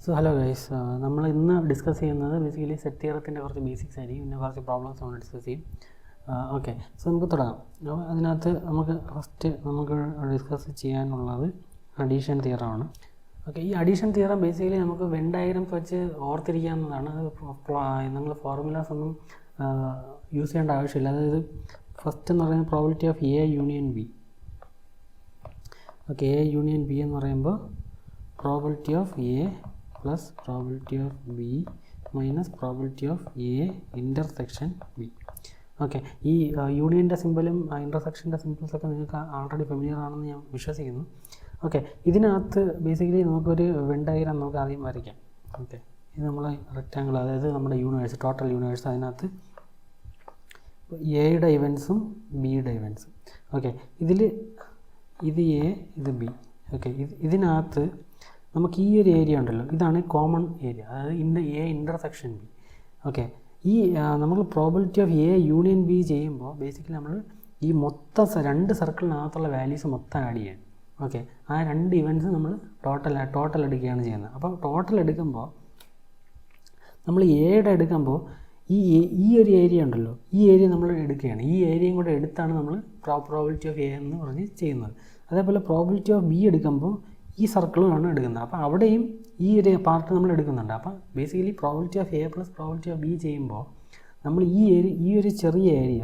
Hello guys, നമ്മൾ ഇന്ന് discuss ചെയ്യുന്നത് ബേസിക്കലി സെറ്റ് തിയറത്തിൻ്റെ കുറച്ച് ബേസിക്സ് ആയിരിക്കും, പിന്നെ കുറച്ച് പ്രോബ്ലംസ് നമ്മൾ ഡിസ്കസ് ചെയ്യും. ഓക്കെ, നമുക്ക് തുടങ്ങാം. അതിനകത്ത് ഫസ്റ്റ് നമുക്ക് ഡിസ്കസ് ചെയ്യാനുള്ളത് അഡീഷൻ തിയറമാണ്. ഓക്കെ, ഈ അഡീഷൻ തിയറം ബേസിക്കലി നമുക്ക് വെൻ ഡയഗ്രംസ് വെച്ച് ഓർത്തിരിക്കാവുന്നതാണ്. അത് നിങ്ങൾ ഫോർമുലാസ് ഒന്നും യൂസ് ചെയ്യേണ്ട ആവശ്യമില്ല. അതായത് ഫസ്റ്റ് എന്ന് പറയുന്നത് probability of A union B. Okay, A union B എന്ന് പറയുമ്പോൾ probability of A plus probability of B minus probability of A intersection B. Okay, ഈ യൂണിയൻ്റെ സിമ്പിളും ഇൻ്റർസെക്ഷൻ്റെ സിമ്പിൾസൊക്കെ നിങ്ങൾക്ക് ആൾറെഡി ഫെമിലിയർ ആണെന്ന് ഞാൻ വിശ്വസിക്കുന്നു. ഓക്കെ, ഇതിനകത്ത് ബേസിക്കലി നമുക്കൊരു വെൻ ഡയഗ്രാം നമുക്ക് ആദ്യം വരയ്ക്കാം. ഓക്കെ, ഇത് നമ്മളെ റെക്റ്റാങ്കിൾ, അതായത് നമ്മുടെ യൂണിവേഴ്സ്, ടോട്ടൽ യൂണിവേഴ്സ്. അതിനകത്ത് എയുടെ ഇവൻസും ബിയുടെ ഇവൻസും. ഓക്കെ, ഇത് എ, ഇത് ബി. ഓക്കെ, ഇതിനകത്ത് നമുക്ക് ഈ ഒരു ഏരിയ ഉണ്ടല്ലോ, ഇതാണ് കോമൺ ഏരിയ, അതായത് എ ഇൻ്റർസെക്ഷൻ ബി. ഓക്കെ, ഈ നമ്മൾ probability of A union B ചെയ്യുമ്പോൾ ബേസിക്കലി നമ്മൾ ഈ മൊത്തം രണ്ട് സർക്കിളിനകത്തുള്ള വാല്യൂസ് മൊത്തം ആഡ് ചെയ്യണം. ഓക്കെ, ആ രണ്ട് ഇവൻറ്റ്സ് നമ്മൾ ടോട്ടൽ എടുക്കുകയാണ് ചെയ്യുന്നത്. അപ്പോൾ ടോട്ടൽ എടുക്കുമ്പോൾ നമ്മൾ എയുടെ എടുക്കുമ്പോൾ ഈ ഒരു ഏരിയ ഉണ്ടല്ലോ, ഈ ഏരിയ നമ്മൾ എടുക്കുകയാണ്. ഈ ഏരിയയും കൂടെ എടുത്താണ് നമ്മൾ പ്രോബിലിറ്റി ഓഫ് എ എന്ന് പറഞ്ഞ് ചെയ്യുന്നത്. അതേപോലെ പ്രോബിലിറ്റി ഓഫ് ബി എടുക്കുമ്പോൾ ഈ സർക്കിളുമാണ് എടുക്കുന്നത്. അപ്പോൾ അവിടെയും ഈ ഒരു പാർട്ട് നമ്മൾ എടുക്കുന്നുണ്ട്. അപ്പോൾ basically probability of A plus probability of B ചെയ്യുമ്പോൾ നമ്മൾ ഈ ഒരു ചെറിയ ഏരിയ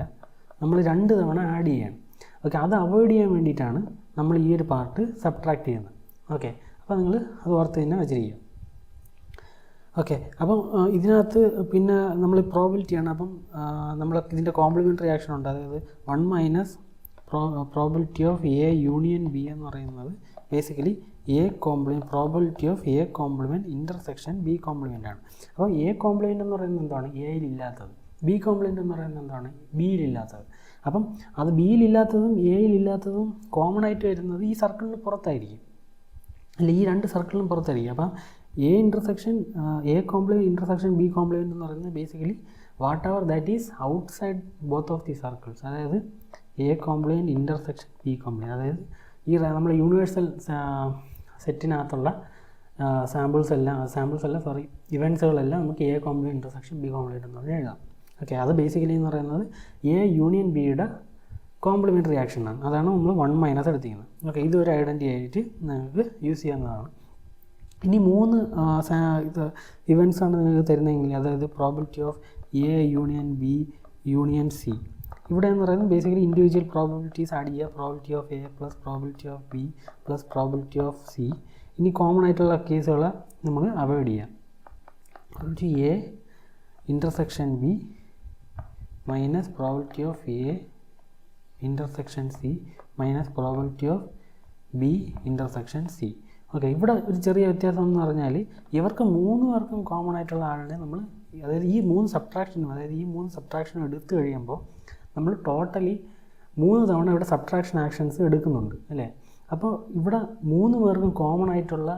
നമ്മൾ 2 തവണ ആഡ് ചെയ്യണം. ഓക്കെ, അത് അവോയ്ഡ് ചെയ്യാൻ വേണ്ടിയിട്ടാണ് നമ്മൾ ഈ ഒരു പാർട്ട് സബ്ട്രാക്ട് ചെയ്യുന്നത്. ഓക്കെ, അപ്പോൾ നിങ്ങൾ അത് ഓർത്ത് തന്നെ വെച്ചിരിക്കുക. ഓക്കെ, അപ്പം ഇതിനകത്ത് പിന്നെ നമ്മൾ പ്രോബിലിറ്റിയാണ്. അപ്പം നമ്മൾ ഇതിൻ്റെ കോംപ്ലിമെൻ്ററി ആക്ഷൻ ഉണ്ട്. അതായത് 1 minus probability of A union B എന്ന് പറയുന്നത് basically probability of A complement intersection B compliment ആണ്. അപ്പോൾ എ കോംപ്ലിമെൻ്റ് എന്ന് പറയുന്നത് എന്താണ്? എയിലില്ലാത്തത്. ബി കോംപ്ലിമെൻ്റ് എന്ന് പറയുന്നത് എന്താണ്? ബിയിലില്ലാത്തത്. അപ്പം അത് ബിയിലില്ലാത്തതും എയിലില്ലാത്തതും കോമൺ ആയിട്ട് വരുന്നത് ഈ സർക്കിളിന് പുറത്തായിരിക്കും, അല്ല ഈ 2 സർക്കിളിനും പുറത്തായിരിക്കും. അപ്പം A intersection A complement intersection B complement എന്ന് പറയുന്നത് basically whatever that is outside both of the circles. അതായത് A complement intersection B complement, അതായത് ഈ നമ്മുടെ യൂണിവേഴ്സൽ സെറ്റിനകത്തുള്ള ഇവൻസുകളെല്ലാം നമുക്ക് A complement intersection B complement എന്ന് പറഞ്ഞ് എഴുതാം. ഓക്കെ, അത് ബേസിക്കലി എന്ന് പറയുന്നത് എ യൂണിയൻ ബിയുടെ കോംപ്ലിമെൻ്ററി ആക്ഷനാണ്. അതാണ് നമ്മൾ 1 മൈനസ് എടുത്തിരിക്കുന്നത്. ഓക്കെ, ഇതൊരു ഐഡൻറ്റിറ്റി ആയിട്ട് നിങ്ങൾക്ക് യൂസ് ചെയ്യാവുന്നതാണ്. ഇനി 3 ഇവൻസാണ് നിങ്ങൾക്ക് തരുന്നതെങ്കിൽ, അതായത് probability of A union B union C. ഇവിടെ എന്ന് പറയുന്നത് ബേസിക്കലി ഇൻഡിവിജ്വൽ പ്രോബിലിറ്റീസ് ആഡ് ചെയ്യുക. Probability of A plus probability of B plus probability of C. ഇനി കോമൺ ആയിട്ടുള്ള കേസുകൾ നമ്മൾ അവോയ്ഡ് ചെയ്യാം. Probability A intersection B minus probability of A intersection C minus probability of B intersection C. Okay, ഇവിടെ ഒരു ചെറിയ വ്യത്യാസം എന്ന് പറഞ്ഞാൽ ഇവർക്ക് 3 പേർക്കും കോമൺ ആയിട്ടുള്ള ആളിനെ നമ്മൾ, അതായത് ഈ 3 സബ്ട്രാക്ഷനും എടുത്തു കഴിയുമ്പോൾ നമ്മൾ ടോട്ടലി 3 തവണ ഇവിടെ സബ്ട്രാക്ഷൻ ആക്ഷൻസ് എടുക്കുന്നുണ്ട്, അല്ലേ? അപ്പോൾ ഇവിടെ 3 പേർക്കും കോമൺ ആയിട്ടുള്ള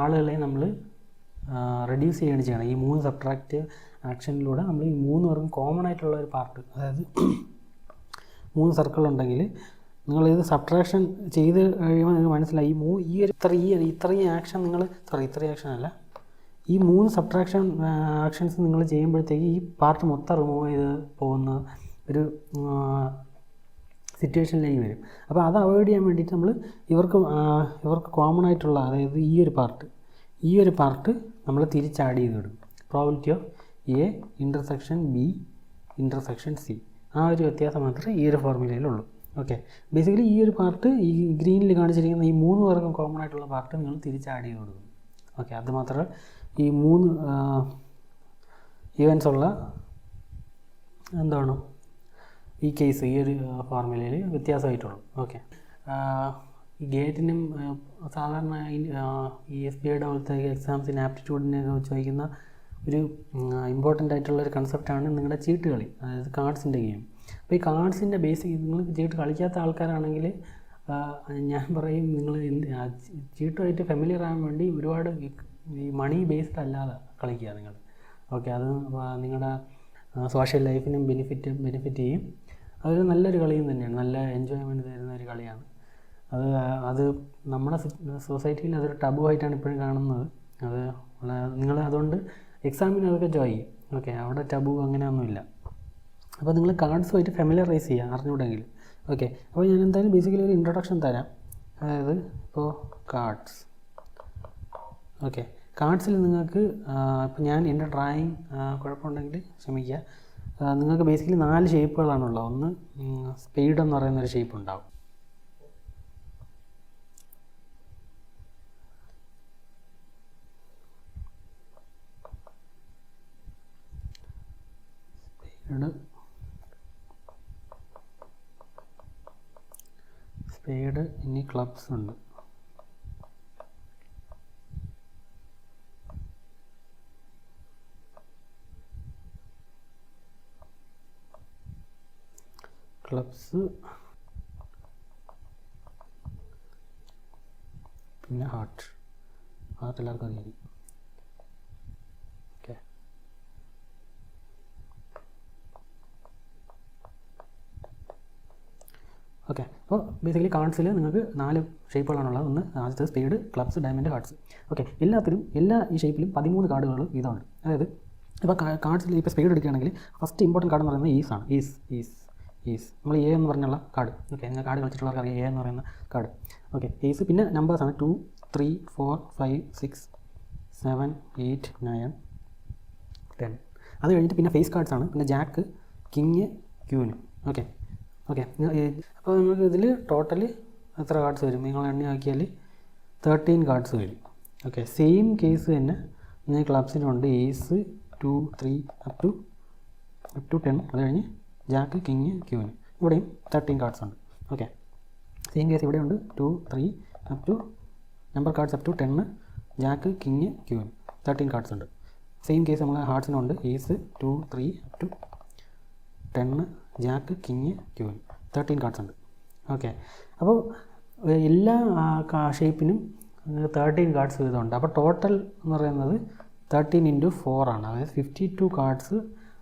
ആളുകളെ നമ്മൾ റെഡ്യൂസ് ചെയ്യണം. ഈ 3 സബ്ട്രാക്റ്റ് ആക്ഷനിലൂടെ നമ്മൾ ഈ 3 പേർക്കും കോമൺ ആയിട്ടുള്ള ഒരു പാർട്ട്, അതായത് 3 സർക്കിൾ ഉണ്ടെങ്കിൽ നിങ്ങളിത് സബ്ട്രാക്ഷൻ ചെയ്ത് കഴിയുമ്പോൾ നിങ്ങൾക്ക് മനസ്സിലായി ഈ ഒരു ഇത്രയും ആക്ഷൻ നിങ്ങൾ ഇത്രയും ആക്ഷൻ അല്ല, ഈ 3 സബ്ട്രാക്ഷൻ ആക്ഷൻസ് നിങ്ങൾ ചെയ്യുമ്പോഴത്തേക്ക് ഈ പാർട്ട് മൊത്തം റിമൂവ് ചെയ്ത് പോകുന്ന ഒരു സിറ്റുവേഷനിലേക്ക് വരും. അപ്പോൾ അത് അവോയ്ഡ് ചെയ്യാൻ വേണ്ടിയിട്ട് നമ്മൾ ഇവർക്ക് കോമൺ ആയിട്ടുള്ള, അതായത് ഈ ഒരു പാർട്ട് നമ്മൾ തിരിച്ച് ആഡ് ചെയ്ത് വിടും. Probability of A intersection B intersection C. ആ ഒരു വ്യത്യാസം മാത്രമേ ഈ ഒരു ഫോർമുലയിലുള്ളൂ. ഓക്കെ, ബേസിക്കലി ഈ ഒരു പാർട്ട്, ഈ ഗ്രീനിൽ കാണിച്ചിരിക്കുന്ന ഈ 3 പേർക്കും കോമൺ ആയിട്ടുള്ള പാർട്ട് നിങ്ങൾ തിരിച്ച് ആഡ് ചെയ്ത് കൊടുക്കും. ഓക്കെ, അത് മാത്രമേ ഈ 3 ഇവൻസ് ഉള്ള എന്താണ് ഈ കേസ്, ഈ ഒരു ഫോർമുലയിൽ വ്യത്യാസമായിട്ടുള്ളൂ. ഓക്കെ, ഈ ഗേറ്റിനും സാധാരണ ഈ SBI പോലത്തെ എക്സാംസിന് ആപ്റ്റിറ്റ്യൂഡിനൊക്കെ ചോദിക്കുന്ന ഒരു ഇമ്പോർട്ടൻ്റ് ആയിട്ടുള്ളൊരു കൺസെപ്റ്റാണ് നിങ്ങളുടെ ചീട്ട് കളി, അതായത് കാർഡ്സിൻ്റെ ഗെയിം. അപ്പോൾ ഈ കാർഡ്സിൻ്റെ ബേസിക്, നിങ്ങൾ ചീട്ട് കളിക്കാത്ത ആൾക്കാരാണെങ്കിൽ ഞാൻ പറയും, നിങ്ങൾ ചീട്ടുമായിട്ട് ഫെമിലിയർ ആകാൻ വേണ്ടി ഒരുപാട് ഈ മണി ബേസ്ഡ് അല്ലാതെ കളിക്കുക നിങ്ങൾ. ഓക്കെ, അത് നിങ്ങളുടെ സോഷ്യൽ ലൈഫിനും ബെനിഫിറ്റ് ചെയ്യും. അതൊരു നല്ലൊരു കളിയും തന്നെയാണ്, നല്ല എൻജോയ്മെൻറ്റ് തരുന്ന ഒരു കളിയാണ്. അത് നമ്മുടെ സൊസൈറ്റിയിൽ അതൊരു ടബു ആയിട്ടാണ് ഇപ്പോഴും കാണുന്നത്. അത് നിങ്ങൾ അതുകൊണ്ട് എക്സാമിന് അതൊക്കെ ചോദിക്കും. ഓക്കെ, അവിടെ ടബു അങ്ങനെയൊന്നുമില്ല. അപ്പോൾ നിങ്ങൾ കാർഡ്സുമായിട്ട് ഫെമിലറൈസ് ചെയ്യുക അറിഞ്ഞുകൂടെങ്കിൽ. ഓക്കെ, അപ്പോൾ ഞാൻ എന്തായാലും ബേസിക്കലി ഒരു ഇൻട്രൊഡക്ഷൻ തരാം. അതായത് ഇപ്പോൾ കാർഡ്സ്. ഓക്കെ, കാർഡ്സിൽ നിങ്ങൾക്ക് ഇപ്പോൾ ഞാൻ എൻ്റെ ഡ്രോയിങ് കുഴപ്പമുണ്ടെങ്കിൽ ക്ഷമിക്കുക. നിങ്ങൾക്ക് ബേസിക്കലി 4 ഷേപ്പുകളാണുള്ളത്. ഒന്ന് സ്പീഡ് എന്ന് പറയുന്നൊരു ഷേപ്പ് ഉണ്ടാവും. സ്പേഡ് ഇനി ക്ലബ്സ് ഉണ്ട്. ക്ലബ്സ് പിന്നെ ഹാർട്ട് എല്ലാവർക്കും അറിയാം. ഓക്കെ, ഓക്കെ, അപ്പോൾ ബേസിക്കലി കാർഡ്സിൽ നിങ്ങൾക്ക് 4 ഷേപ്പുകളാണുള്ളത്. ഒന്ന് ആദ്യത്തെ spade, clubs, diamond, hearts. Okay, എല്ലാ ഈ ഷേപ്പിലും 13 കാർഡുകൾ വീതമുണ്ട്. അതായത് ഇപ്പോൾ കാർഡ്സിൽ ഇപ്പോൾ സ്പേഡ് എടുക്കുകയാണെങ്കിൽ ഫസ്റ്റ് ഇമ്പോർട്ടൻറ്റ് കാർഡ് എന്ന് പറയുന്നത് ഈസ് ആണ്. ഈസ് നമ്മൾ എ എന്ന് പറഞ്ഞുള്ള കാർഡ്. ഓക്കെ, നിങ്ങൾ കാർഡ് കളിച്ചിട്ടുള്ളവർക്ക് അറിയാം എ എന്ന് പറയുന്ന കാർഡ്. ഓക്കെ, ഈസ് പിന്നെ നമ്പേഴ്സാണ് 2, 3, 4, 5, 6, 7, 8, 9, 10. അത് കഴിഞ്ഞിട്ട് പിന്നെ ഫേസ് കാർഡ്സ് ആണ്. പിന്നെ ജാക്ക്, കിങ്, ക്യൂന്. ഓക്കെ, അപ്പോൾ നമുക്ക് ഇതിൽ ടോട്ടൽ എത്ര കാർഡ്സ് വരും? നിങ്ങൾ എണ്ണി ആക്കിയാൽ 13 കാർഡ്സ് വരും. ഓക്കെ, സെയിം കേസ് തന്നെ നിങ്ങൾ ക്ലബ്സിനുണ്ട്. Is 2, 3 up to 10. അത് കഴിഞ്ഞ് ജാക്ക്, കിങ്, ക്യൂന്. ഇവിടെയും 13 കാർഡ്സ് ഉണ്ട്. ഓക്കെ, സെയിം കേസ് ഇവിടെയുണ്ട്. 2, 3 up to number cards up to 10. Jack, king, queen 13 cards ഉണ്ട്. സെയിം കേസ് നമ്മൾ ഹാർട്സിനുണ്ട്. Ace 2, 3 up to 10. Jack, king, queen 13 cards ഉണ്ട്. ഓക്കെ, അപ്പോൾ എല്ലാ ഷേപ്പിനും 13 കാർഡ്സ് വീതമുണ്ട്. അപ്പോൾ ടോട്ടൽ എന്ന് പറയുന്നത് 13 × 4 ആണ്. അതായത് 52 കാർഡ്സ്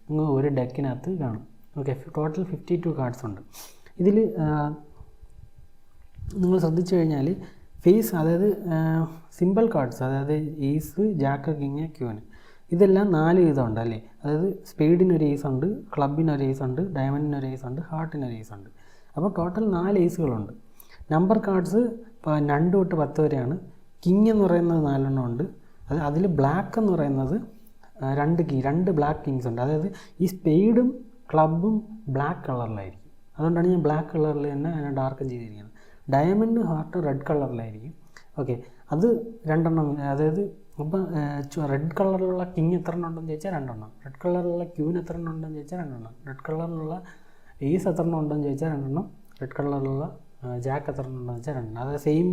നിങ്ങൾ ഒരു ഡെക്കിനകത്ത് കാണും. ഓക്കെ, ടോട്ടൽ 52 കാർഡ്സ് ഉണ്ട്. ഇതിൽ നിങ്ങൾ ശ്രദ്ധിച്ചു കഴിഞ്ഞാൽ ഫേസ്, അതായത് സിമ്പിൾ കാർഡ്സ്, അതായത് ഈസ്, ജാക്ക്, കിങ്, ക്യൂന്, ഇതെല്ലാം 4 വീതമുണ്ട് അല്ലേ. അതായത് സ്പേഡിനൊരു ഏസ് ഉണ്ട്, ക്ലബിനൊരു ഏസ് ഉണ്ട്, ഡയമണ്ടിനൊരു ഏസ് ഉണ്ട്, ഹാർട്ടിനൊരു ഏസ് ഉണ്ട്. അപ്പോൾ ടോട്ടൽ 4 ഏസുകളുണ്ട്. നമ്പർ കാർഡ്സ് ഇപ്പോൾ 2 തൊട്ട് 10 വരെയാണ്. കിങ് എന്ന് പറയുന്നത് 4 എണ്ണം ഉണ്ട്. അതിൽ ബ്ലാക്ക് എന്ന് പറയുന്നത് 2 ബ്ലാക്ക് കിങ്സ് ഉണ്ട്. അതായത് ഈ സ്പേഡും ക്ലബും ബ്ലാക്ക് കളറിലായിരിക്കും. അതുകൊണ്ടാണ് ഞാൻ ബ്ലാക്ക് കളറിൽ തന്നെ ഡാർക്ക് ചെയ്തിരിക്കുന്നത്. ഡയമണ്ട്, ഹാർട്ട് റെഡ് കളറിലായിരിക്കും. ഓക്കെ, അത് 2 എണ്ണം. അതായത് അപ്പോൾ റെഡ് കളറിലുള്ള കിങ് എത്ര എണ്ണം ഉണ്ടെന്ന് ചോദിച്ചാൽ 2 എണ്ണം. റെഡ് കളറിലുള്ള ക്യൂൻ എത്ര എണ്ണം ഉണ്ടെന്ന് ചോദിച്ചാൽ 2 എണ്ണം. റെഡ് കളറിലുള്ള ഏസ് എത്ര എണ്ണം ഉണ്ടെന്ന് ചോദിച്ചാൽ 2 എണ്ണം. റെഡ് കളറിലുള്ള ജാക്ക് എത്ര എണ്ണം ഉണ്ടെന്ന് വെച്ചാൽ 2 എണ്ണം. അതായത് സെയിം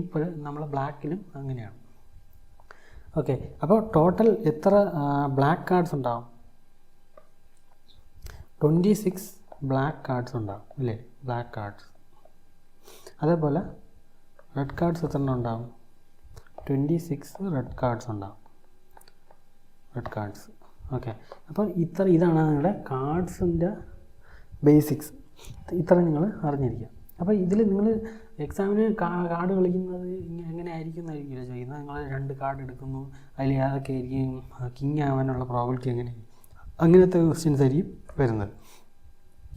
നമ്മൾ ബ്ലാക്കിലും അങ്ങനെയാണ്. ഓക്കെ, അപ്പോൾ ടോട്ടൽ എത്ര ബ്ലാക്ക് കാർഡ്സ് ഉണ്ടാവും? 26 ബ്ലാക്ക് കാർഡ്സ് ഉണ്ടാവും അല്ലേ, ബ്ലാക്ക് കാർഡ്സ്. അതേപോലെ റെഡ് കാർഡ്സ് എത്ര എണ്ണം ഉണ്ടാവും? 26 റെഡ് കാർഡ്സ് ഉണ്ടാവും, റെഡ് കാർഡ്സ്. ഓക്കെ, അപ്പോൾ ഇതാണ് നിങ്ങളുടെ കാർഡ്സിൻ്റെ ബേസിക്സ്. ഇത്ര നിങ്ങൾ അറിഞ്ഞിരിക്കുക. അപ്പോൾ ഇതിൽ നിങ്ങൾ എക്സാമിന് കാർഡ് കളിക്കുന്നത് എങ്ങനെ ആയിരിക്കും എന്നായിരിക്കില്ല ചോദിക്കുന്നത്. നിങ്ങൾ 2 കാർഡ് എടുക്കുന്നു, അതിൽ ഏതൊക്കെ ആയിരിക്കും കിങ് ആവാനുള്ള പ്രോബിലിറ്റി എങ്ങനെയായിരിക്കും, അങ്ങനത്തെ ക്വസ്റ്റ്യൻസ് ആയിരിക്കും വരുന്നത്.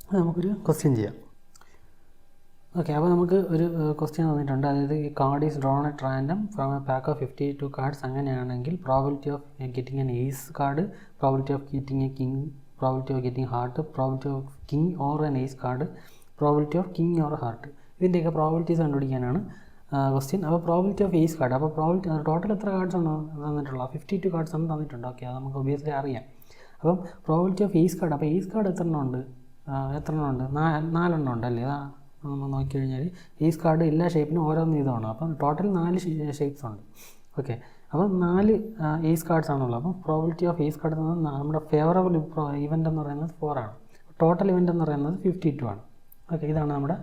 അത് നമുക്കൊരു ക്വസ്റ്റ്യൻ ചെയ്യാം. ഓക്കെ, അപ്പോൾ നമുക്ക് ഒരു ക്വസ്റ്റ്യൻ തന്നിട്ടുണ്ട്. അതായത് ഈ card is drawn at random from a pack of 52 cards. അങ്ങനെയാണെങ്കിൽ probability of getting an ace card, probability of getting a king, probability of getting heart, probability of king or an ace card, probability of king or heart. ഇതിൻ്റെയൊക്കെ probabilities കണ്ടുപിടിക്കാനാണ് question. അപ്പോൾ probability of ace card, അപ്പോൾ probability total എത്ര cards ആണ് തന്നിട്ടുള്ളത്? 52 cards ആണ് തന്നിട്ടുണ്ട്. Okay, അത് നമുക്ക് ഒബിയസ്ലി അറിയാം. അപ്പം പ്രോബിലിറ്റി ഓഫ് ഏസ് കാർഡ്, അപ്പോൾ ഏസ് കാർഡ് എത്ര എണ്ണം ഉണ്ട്? 4 എണ്ണം ഉണ്ട് അല്ലേ. നമ്മൾ നോക്കിക്കഴിഞ്ഞാൽ ഏസ് കാർഡ് എല്ലാ ഷേപ്പിനും ഓരോന്ന് ഇതാണ്. അപ്പം ടോട്ടൽ 4 ഷേപ്സ് ഉണ്ട്. ഓക്കെ, അപ്പം 4 ഏസ് കാർഡ്സ് ആണുള്ളത്. അപ്പം പ്രോബിലിറ്റി ഓഫ് ഏസ് കാർഡ് എന്ന് നമ്മുടെ ഫേവറബിൾ ഇവൻ്റ് എന്ന് പറയുന്നത് 4 ആണ്. ടോട്ടൽ ഇവൻ്റ് എന്ന് പറയുന്നത് 52 ആണ്. ഓക്കെ, ഇതാണ് നമ്മുടെ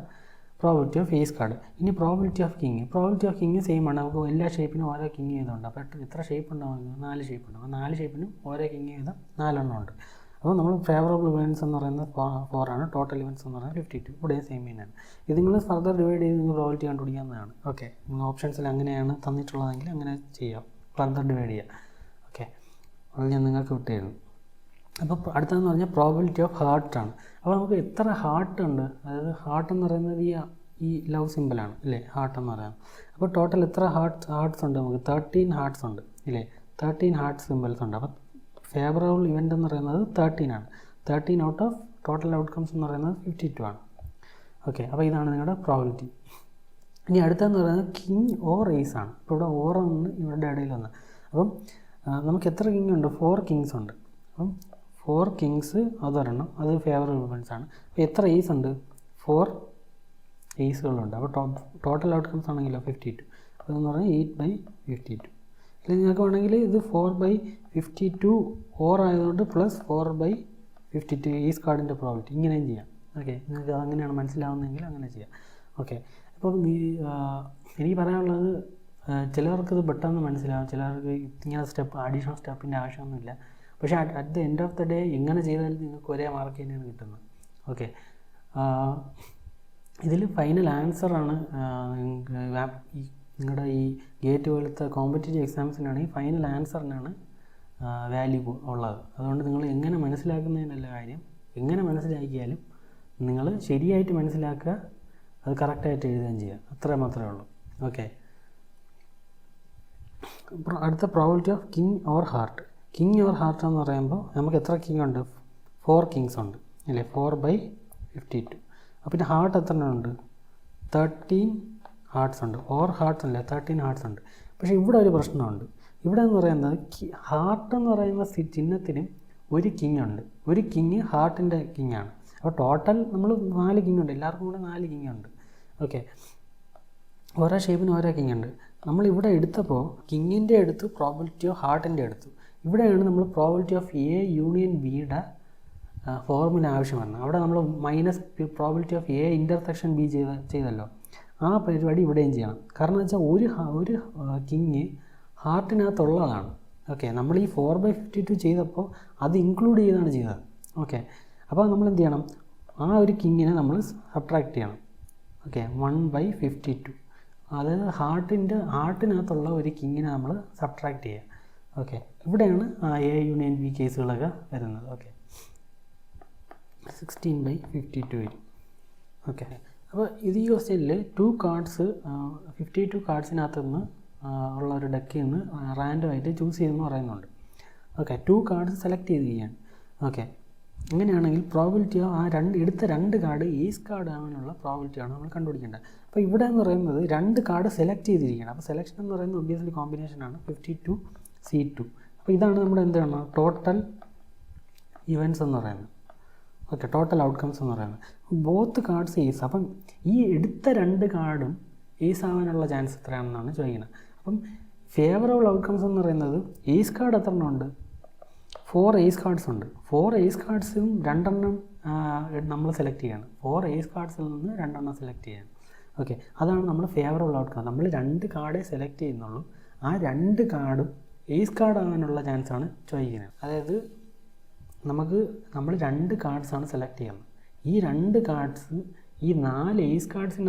പ്രോബിലിറ്റി ഓഫ് ഏസ് കാർഡ്. ഇനി പ്രോബിലിറ്റി ഓഫ് കിങ് സെയിം ആണ്. നമുക്ക് എല്ലാ ഷേപ്പിനും ഓരോ കിങ് വീതമുണ്ട്. അപ്പോൾ എത്ര ഷേപ്പ് ഉണ്ടാവും? 4 ഷേപ്പ് ഉണ്ട്. അപ്പോൾ 4 ഷേപ്പിനും ഓരോ കിങ് വീതം 4 എണ്ണം ഉണ്ട്. അപ്പോൾ നമ്മൾ ഫേവറബിൾ ഇവൻറ്റ്സ് എന്ന് പറയുന്നത് 4 ആണ്. ടോട്ടൽ ഇവൻറ്റ്സ് എന്ന് പറയുന്നത് 52. ഇവിടെ സെയിം തന്നെയാണ്. ഇത് നിങ്ങൾ ഫർദർ ഡിവൈഡ് ചെയ്ത് നിങ്ങൾ പ്രോബിലിറ്റി കണ്ടുപിടിക്കാവുന്നതാണ്. ഓക്കെ, നിങ്ങൾ ഓപ്ഷൻസിൽ അങ്ങനെയാണ് തന്നിട്ടുള്ളതെങ്കിൽ അങ്ങനെ ചെയ്യാം, ഫർദർ ഡിവൈഡ് ചെയ്യാം. ഓക്കെ. അത് ഞാൻ നിങ്ങൾക്ക് വിട്ടുതരുന്നു. അപ്പോൾ അടുത്തതെന്ന് പറഞ്ഞാൽ പ്രോബിലിറ്റി ഓഫ് ഹാർട്ടാണ്. അപ്പോൾ നമുക്ക് എത്ര ഹാർട്ട് ഉണ്ട്, അതായത് ഹാർട്ട് എന്ന് പറയുന്നത് ഈ ലവ് സിമ്പിളാണ് അല്ലേ, ഹാർട്ട് എന്ന് പറയുന്നത്. അപ്പോൾ ടോട്ടൽ എത്ര ഹാർട്ട്സ് ഉണ്ട്, നമുക്ക് 13 ഹാർട്ട്സ് ഉണ്ട് ഇല്ലേ, 13 ഹാർട്ട് സിമ്പിൾസ് ഉണ്ട്. അപ്പോൾ ഫേവറബിൾ ഇവൻ്റ് എന്ന് പറയുന്നത് 13 ആണ്. 13 ഔട്ട് ഓഫ് ടോട്ടൽ ഔട്ട്കംസ് എന്ന് പറയുന്നത് 52 ആണ്. ഓക്കെ, അപ്പോൾ ഇതാണ് നിങ്ങളുടെ പ്രോബിലിറ്റി. ഇനി അടുത്തതെന്ന് പറയുന്നത് കിങ് ഓർ ഏസ് ആണ്. ഇപ്പോൾ ഇവിടെ ഓറൊന്ന് ഇവരുടെ ഇടയിലൊന്ന്. അപ്പം നമുക്ക് എത്ര കിങ് ഉണ്ട്, 4 കിങ്സ് ഉണ്ട്. അപ്പം 4 കിങ്സ് അതൊരെണ്ണം, അത് ഫേവറബിൾ ഇവൻസ് ആണ്. അപ്പോൾ എത്ര ഏസ് ഉണ്ട്, 4 ഏസുകളുണ്ട്. അപ്പോൾ ടോട്ടൽ ഔട്ട്കംസ് ആണെങ്കിലോ 52. അപ്പോൾ എന്ന് പറഞ്ഞാൽ 8/52. അല്ലെങ്കിൽ നിങ്ങൾക്ക് വേണമെങ്കിൽ ഇത് 4/52 ഓർ ആയതുകൊണ്ട് പ്ലസ് 4/52 ഏസ് കാർഡിൻ്റെ പ്രോബിലിറ്റി ഇങ്ങനെയും ചെയ്യാം. ഓക്കെ, നിങ്ങൾക്ക് അങ്ങനെയാണ് മനസ്സിലാവുന്നതെങ്കിൽ അങ്ങനെ ചെയ്യാം. ഓക്കെ, അപ്പം എനിക്ക് പറയാനുള്ളത്, ചിലർക്കിത് പെട്ടെന്ന് മനസ്സിലാവും, ചിലർക്ക് ഇങ്ങനെ അഡീഷണൽ സ്റ്റെപ്പിൻ്റെ ആവശ്യമൊന്നുമില്ല. പക്ഷേ at the end of the day എങ്ങനെ ചെയ്താലും നിങ്ങൾക്ക് ഒരേ മാർക്ക് തന്നെയാണ് കിട്ടുന്നത്. ഓക്കെ, ഇതിൽ ഫൈനൽ ആൻസറാണ് നിങ്ങളുടെ ഈ ഗേറ്റ് പോലത്തെ കോമ്പറ്റേറ്റീവ് എക്സാംസിനാണെങ്കിൽ ഫൈനൽ ആൻസറിനാണ് വാല്യൂ ഉള്ളത്. അതുകൊണ്ട് നിങ്ങൾ എങ്ങനെ മനസ്സിലാക്കുന്നതിനല്ല കാര്യം, എങ്ങനെ മനസ്സിലാക്കിയാലും നിങ്ങൾ ശരിയായിട്ട് മനസ്സിലാക്കുക, അത് കറക്റ്റായിട്ട് എഴുതുകയും ചെയ്യുക, അത്ര മാത്രമേ ഉള്ളൂ. ഓക്കെ, അടുത്ത probability of king or heart. King or heart എന്ന് പറയുമ്പോൾ നമുക്ക് എത്ര കിങ് ഉണ്ട്, 4 കിങ്സ് ഉണ്ട് അല്ലേ, 4/52. അപ്പോൾ പിന്നെ ഹാർട്ട് എത്ര ഉണ്ട്, 13 ഹാർട്ട്സ് ഉണ്ട്. ഓർ ഹാർട്ട്സ് അല്ല, 13 ഹാർട്ട്സ് ഉണ്ട്. പക്ഷേ ഇവിടെ ഒരു പ്രശ്നമുണ്ട്. ഇവിടെ എന്ന് പറയുന്നത് ഹാർട്ട് എന്ന് പറയുന്ന ചിഹ്നത്തിനും ഒരു കിങ് ഉണ്ട്. ഒരു കിങ് ഹാർട്ടിൻ്റെ കിങ് ആണ്. അപ്പോൾ ടോട്ടൽ നമ്മൾ 4 കിങ് ഉണ്ട്, എല്ലാവർക്കും കൂടെ 4 കിങ് ഉണ്ട്. ഓക്കെ, ഓരോ ഷേപ്പിന് ഓരോ കിങ് ഉണ്ട്. നമ്മളിവിടെ എടുത്തപ്പോൾ കിങ്ങിൻ്റെ എടുത്തു, പ്രോബിലിറ്റി ഓഫ് ഹാർട്ടിൻ്റെ എടുത്തു. ഇവിടെയാണ് നമ്മൾ പ്രോബിലിറ്റി ഓഫ് എ യൂണിയൻ ബിയുടെ ഫോർമുല ആവശ്യം വന്നത്. അവിടെ നമ്മൾ minus probability of A intersection B ചെയ്തല്ലോ, ആ പരിപാടി ഇവിടെയും ചെയ്യണം. കാരണം എന്ന് വെച്ചാൽ ഒരു കിങ് ഹാർട്ടിനകത്തുള്ളതാണ്. ഓക്കെ, നമ്മൾ ഈ 4/52 ചെയ്തപ്പോൾ അത് ഇൻക്ലൂഡ് ചെയ്താണ് ചെയ്തത്. ഓക്കെ, അപ്പോൾ നമ്മൾ എന്ത് ചെയ്യണം, ആ ഒരു കിങ്ങിനെ നമ്മൾ സബ്ട്രാക്ട് ചെയ്യണം. ഓക്കെ, 1/52, അതായത് ഹാർട്ടിനകത്തുള്ള ഒരു കിങ്ങിനെ നമ്മൾ സബ്ട്രാക്ട് ചെയ്യുക. ഓക്കെ, ഇവിടെയാണ് എ യൂണിയൻ ബി കേസുകളൊക്കെ വരുന്നത്. ഓക്കെ, 16/52 വരും. ഓക്കെ, അപ്പോൾ ഇത് ഈ ക്വസ്റ്റ്യനിൽ 2 കാർഡ്സ് 52 കാർഡ്സിനകത്ത് നിന്ന് ഉള്ള ഒരു ഡെക്കിൽ നിന്ന് റാൻഡമായിട്ട് ചൂസ് ചെയ്തെന്ന് പറയുന്നുണ്ട്. ഓക്കെ, 2 കാർഡ്സ് സെലക്ട് ചെയ്തിരിക്കുകയാണ്. ഓക്കെ, അങ്ങനെയാണെങ്കിൽ പ്രോബിലിറ്റി എടുത്ത 2 കാർഡ് ഏസ് കാർഡ് ആവാനുള്ള പ്രോബിലിറ്റിയാണ് നമ്മൾ കണ്ടുപിടിക്കേണ്ടത്. അപ്പോൾ ഇവിടെ എന്ന് പറയുന്നത് 2 കാർഡ് സെലക്ട് ചെയ്തിരിക്കുകയാണ്. അപ്പോൾ സെലക്ഷൻ എന്ന് പറയുന്നത് ഒബ്വിയസ്ലി കോമ്പിനേഷനാണ് 52C2. അപ്പോൾ ഇതാണ് നമ്മുടെ എന്താണ് ടോട്ടൽ ഇവൻറ്റ്സ് എന്ന് പറയുന്നത്. ഓക്കെ, ടോട്ടൽ ഔട്ട്കംസ് എന്ന് പറയുന്നത് ബോത്ത് കാർഡ്സ് ഏസ്. അപ്പം ഈ എടുത്ത 2 കാർഡും ഏസ് ആവാനുള്ള ചാൻസ് എത്രയാണെന്നാണ് ചോദിക്കുന്നത്. അപ്പം ഫേവറബിൾ ഔട്ട്കംസ് എന്ന് പറയുന്നത് ഏസ് കാർഡ് എത്ര എണ്ണം ഉണ്ട്, 4 ഏസ് കാർഡ്സ് ഉണ്ട്. 4 ഏസ് കാർഡ്സും 2 എണ്ണം നമ്മൾ സെലക്ട് ചെയ്യണം. 4 ഏസ് കാർഡ്സിൽ നിന്ന് 2 എണ്ണം സെലക്ട് ചെയ്യണം. ഓക്കെ, അതാണ് നമ്മൾ ഫേവറബിൾ ഔട്ട്കം. നമ്മൾ 2 കാർഡേ സെലക്ട് ചെയ്യുന്നുള്ളൂ. ആ 2 കാർഡും ഏസ് കാർഡ് ആവാനുള്ള ചാൻസാണ് ചോദിക്കുന്നത്. അതായത് നമ്മൾ 2 കാർഡ്സാണ് സെലക്ട് ചെയ്യുന്നത്. ഈ 2 കാർഡ്സ് ഈ 4 ഏസ് കാർഡ്സിൽ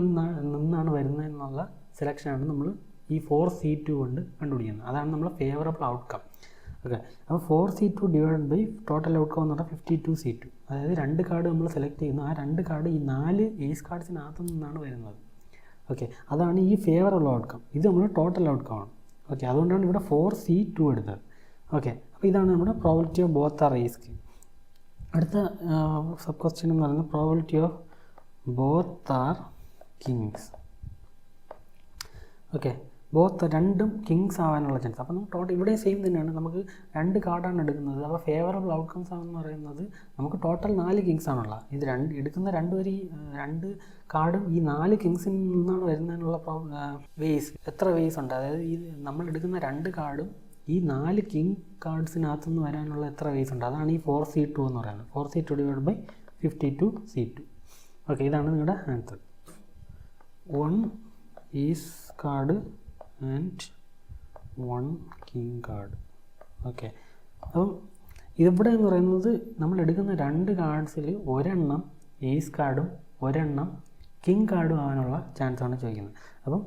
നിന്നാണ് വരുന്നതെന്നുള്ള സെലക്ഷനാണ് നമ്മൾ ഈ 4C2 കൊണ്ട് കണ്ടുപിടിക്കുന്നത്. അതാണ് നമ്മൾ ഫേവറബിൾ ഔട്ട്കം. ഓക്കെ, അപ്പോൾ 4C2 divide by total outcome എന്ന് പറഞ്ഞാൽ 52C2. അതായത് 2 കാർഡ് നമ്മൾ സെലക്ട് ചെയ്യുന്നു, ആ 2 കാർഡ് ഈ 4 ഏസ് കാർഡ്സിനകത്തു നിന്നാണ് വരുന്നത്. ഓക്കെ, അതാണ് ഈ ഫേവറബിൾ ഔട്ട്കം. ഇത് നമ്മൾ ടോട്ടൽ ഔട്ട്കം ആണ്. ഓക്കെ, അതുകൊണ്ടാണ് ഇവിടെ 4C2 എടുത്തത്. ഓക്കെ, അപ്പോൾ ഇതാണ് നമ്മുടെ probability of both are ace. അടുത്ത സബ് ക്വസ്റ്റ്യൻ എന്ന് പറയുന്നത് probability of both are kings. Okay, both 2ഉം കിങ്സ് ആവാനുള്ള ചാൻസ്. അപ്പോൾ നമുക്ക് ടോട്ടൽ ഇവിടെ സെയിം തന്നെയാണ്. നമുക്ക് 2 കാർഡാണ് എടുക്കുന്നത്. അപ്പോൾ ഫേവറബിൾ ഔട്ട്കംസ് ആണെന്ന് പറയുന്നത് നമുക്ക് ടോട്ടൽ 4 കിങ്സ് ആണുള്ളത്. ഇത് എടുക്കുന്ന 2 കാർഡും ഈ 4 കിങ്സിൽ നിന്നാണ് വരുന്നതിനുള്ള വേസ്. എത്ര വേസ് ഉണ്ട്, അതായത് ഈ നമ്മൾ എടുക്കുന്ന 2 കാർഡും ഈ 4 കിങ് കാർഡ്സിനകത്തു നിന്ന് വരാനുള്ള എത്ര വേസ് ഉണ്ട്, അതാണ് ഈ 4C2 എന്ന് പറയുന്നത്. 4C2 divide by 52C2. Okay, ഇതാണ് നിങ്ങളുടെ answer. 1 is card and 1 king card. Okay, അപ്പം ഇവിടെ എന്ന് പറയുന്നത് നമ്മൾ എടുക്കുന്ന 2 കാർഡ്സിൽ ഒരെണ്ണം ഏസ് കാർഡും ഒരെണ്ണം കിങ് കാർഡും ആവാനുള്ള ചാൻസാണ് ചോദിക്കുന്നത്. അപ്പം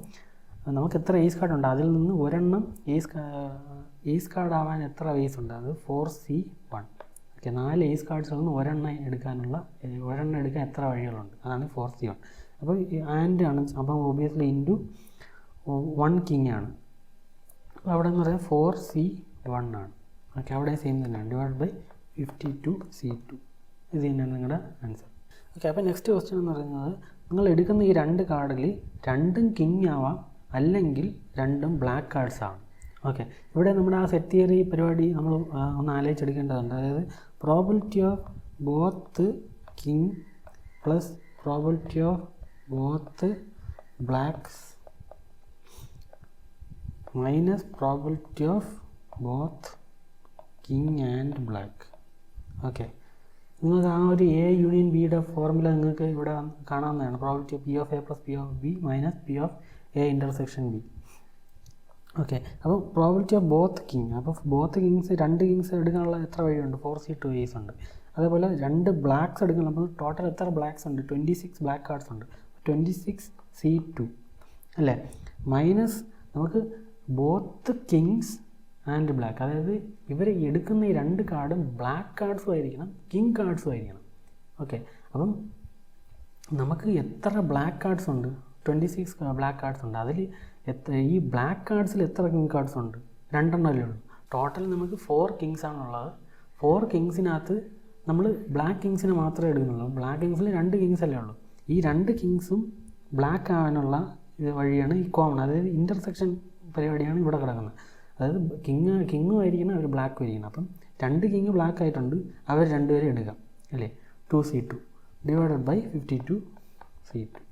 നമുക്ക് എത്ര ഏസ് കാർഡ് ഉണ്ട് അതിൽ നിന്ന് ഒരെണ്ണം ഏസ് കാർഡ് ആവാൻ എത്ര വേസ് ഉണ്ട്, അത് 4C1. ഓക്കെ, 4 ഏസ് കാർഡ്സിൽ നിന്ന് ഒരെണ്ണം എടുക്കാൻ എത്ര വഴികളുണ്ട്, അതാണ് 4C1. അപ്പോൾ ആൻഡ് ആണ്, അപ്പം ഒബിയസ്ലി ഇൻറ്റു 1 കിങ് ആണ്. അപ്പോൾ അവിടെ എന്ന് പറയുന്നത് 4C1 ആണ്. ഓക്കെ, അവിടെ സെയിം തന്നെയാണ്, ഡിവൈഡ് ബൈ 52C2. ഇത് തന്നെയാണ് നിങ്ങളുടെ ആൻസർ. ഓക്കെ, അപ്പോൾ നെക്സ്റ്റ് ക്വസ്റ്റ്യൻ എന്ന് പറയുന്നത്, നിങ്ങൾ എടുക്കുന്ന ഈ 2 കാർഡിൽ രണ്ടും കിങ് ആവാം, അല്ലെങ്കിൽ രണ്ടും ബ്ലാക്ക് കാർഡ്സ് ആണ്. ഓക്കെ, ഇവിടെ നമ്മുടെ ആ സെറ്റ് തിയറി പരിപാടി നമ്മൾ ഒന്ന് ആലോചിച്ചെടുക്കേണ്ടതുണ്ട്. അതായത് probability of both king plus probability of both blacks minus probability of both king and black. Okay, നിങ്ങൾക്ക് ആ ഒരു എ യൂണിയൻ ബിയുടെ ഫോർമുല നിങ്ങൾക്ക് ഇവിടെ കാണാവുന്നതാണ്. Probability of P of A plus P of B minus P of A intersection B. Okay, അപ്പോൾ probability of both king, അപ്പോൾ both Kings 2 Kings എടുക്കാനുള്ള എത്ര വഴിയുണ്ട്, 4C2 വേസ് ഉണ്ട്. അതേപോലെ 2 ബ്ലാക്ക്സ് എടുക്കണം, അപ്പോൾ ടോട്ടൽ എത്ര ബ്ലാക്ക്സ് ഉണ്ട്, 26 ബ്ലാക്ക് കാർഡ്സ് ഉണ്ട്, 26C2 അല്ലേ. മൈനസ് നമുക്ക് ബോത്ത് കിങ്സ് ആൻഡ് ബ്ലാക്ക്, അതായത് ഇവർ എടുക്കുന്ന ഈ 2 കാർഡും ബ്ലാക്ക് കാർഡ്സും ആയിരിക്കണം, കിങ് കാർഡ്സും ആയിരിക്കണം. ഓക്കെ, അപ്പം നമുക്ക് എത്ര ബ്ലാക്ക് കാർഡ്സ് ഉണ്ട്, 26 ബ്ലാക്ക് കാർഡ്സ് ഉണ്ട്. അതിൽ ഈ ബ്ലാക്ക് കാർഡ്സിൽ എത്ര കിങ് കാർഡ്സ് ഉണ്ട്, 2 എണ്ണമല്ലേ ഉള്ളൂ. ടോട്ടൽ നമുക്ക് 4 കിങ്സ് ആണുള്ളത്. 4 കിങ്സിനകത്ത് നമ്മൾ ബ്ലാക്ക് കിങ്സിനെ മാത്രമേ എടുക്കുന്നുള്ളൂ. ബ്ലാക്ക് കിങ്സിൽ 2 കിങ്സ് അല്ലേ ഉള്ളൂ. ഈ 2 കിങ്സും ബ്ലാക്ക് ആവാനുള്ള വഴിയാണ് ഈ കോമൺ, അതായത് ഇൻ്റർസെക്ഷൻ പരിപാടിയാണ് ഇവിടെ കിടക്കുന്നത്. അതായത് കിങ്ങും ആയിരിക്കണം, അവർ ബ്ലാക്കും ആയിരിക്കണം. അപ്പം 2 കിങ് ബ്ലാക്ക് ആയിട്ടുണ്ട്, അവർ 2 പേരെ എടുക്കാം അല്ലേ. 2C2 divided by 52C2.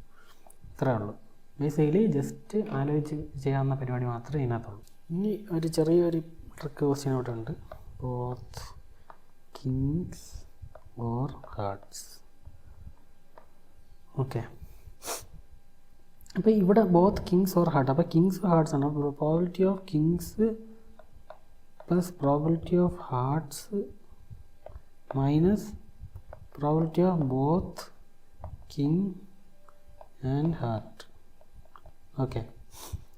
ഇത്രയേ ഉള്ളൂ. ബേസിക്കലി ജസ്റ്റ് ആലോചിച്ച് ചെയ്യാവുന്ന പരിപാടി മാത്രമേ ഇതിനകത്തുള്ളൂ. ഇനി ഒരു ചെറിയൊരു ട്രിക്ക് ക്വസ്റ്റ്യൻ ഇവിടെ ഉണ്ട്. Both kings or hearts. Okay, അപ്പോൾ ഇവിടെ ബോത്ത് കിങ്സ് ഓർ ഹാർട്ട്, അപ്പോൾ കിങ്സ് ഹാർട്ട്സ് ആണ്. Probability of kings plus probability of hearts minus probability of both king and heart. Okay,